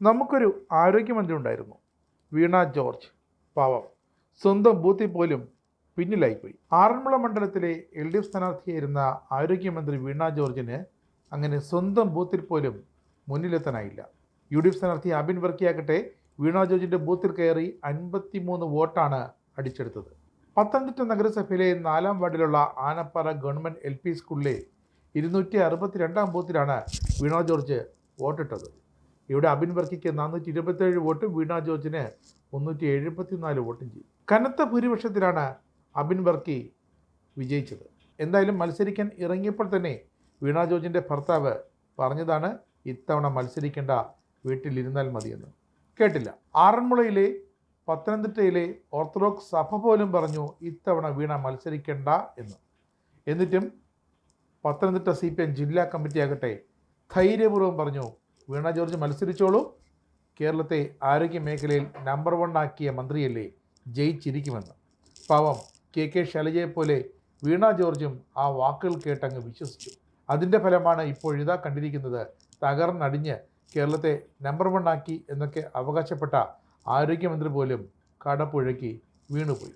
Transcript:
നമുക്കൊരു ആരോഗ്യമന്ത്രി ഉണ്ടായിരുന്നു, വീണ ജോർജ്. പാവം, സ്വന്തം ബൂത്തിൽ പോലും പിന്നിലായിപ്പോയി. ആറന്മുള മണ്ഡലത്തിലെ LDF സ്ഥാനാർത്ഥിയായിരുന്ന ആരോഗ്യമന്ത്രി വീണ ജോർജിന് അങ്ങനെ സ്വന്തം ബൂത്തിൽ പോലും മുന്നിലെത്താനായില്ല. UDF സ്ഥാനാർത്ഥി അബിൻ വർക്കിയാകട്ടെ വീണ ജോർജിൻ്റെ ബൂത്തിൽ കയറി 53 വോട്ടാണ് അടിച്ചെടുത്തത്. പത്തനംതിട്ട നഗരസഭയിലെ 4-ാം വാർഡിലുള്ള ആനപ്പാറ ഗവൺമെൻറ് LP സ്കൂളിലെ 262-ാം ബൂത്തിലാണ് വീണ ജോർജ് വോട്ടിട്ടത്. ഇവിടെ അബിൻ വർക്കിക്ക് 427 വോട്ടും വീണ ജോർജിന് 374 വോട്ടും ചെയ്തു. കനത്ത ഭൂരിപക്ഷത്തിലാണ് അബിൻ വർക്കി വിജയിച്ചത്. എന്തായാലും മത്സരിക്കാൻ ഇറങ്ങിയപ്പോൾ തന്നെ വീണ ജോർജിൻ്റെ ഭർത്താവ് പറഞ്ഞതാണ് ഇത്തവണ മത്സരിക്കേണ്ട, വീട്ടിലിരുന്നാൽ മതിയെന്ന്. കേട്ടില്ല. ആറന്മുളയിലെ പത്തനംതിട്ടയിലെ ഓർത്തഡോക്സ് സഭ പോലും പറഞ്ഞു ഇത്തവണ വീണ മത്സരിക്കേണ്ട എന്ന്. എന്നിട്ടും പത്തനംതിട്ട CPM ജില്ലാ കമ്മിറ്റി ആകട്ടെ ധൈര്യപൂർവ്വം പറഞ്ഞു വീണ ജോർജ് മത്സരിച്ചോളൂ, കേരളത്തെ ആരോഗ്യ മേഖലയിൽ നമ്പർ 1 ആക്കിയ മന്ത്രിയല്ലേ, ജയിച്ചിരിക്കുമെന്ന്. പാവം KK ശൈലജയെപ്പോലെ വീണ ജോർജും ആ വാക്കുകൾ കേട്ടങ്ങ് വിശ്വസിച്ചു. അതിൻ്റെ ഫലമാണ് ഇപ്പോഴിതാ കണ്ടിരിക്കുന്നത്. തകർന്നടിഞ്ഞ് കേരളത്തെ നമ്പർ 1 ആക്കി എന്നൊക്കെ അവകാശപ്പെട്ട ആരോഗ്യമന്ത്രി പോലും കടപുഴക്കി വീണുപോയി.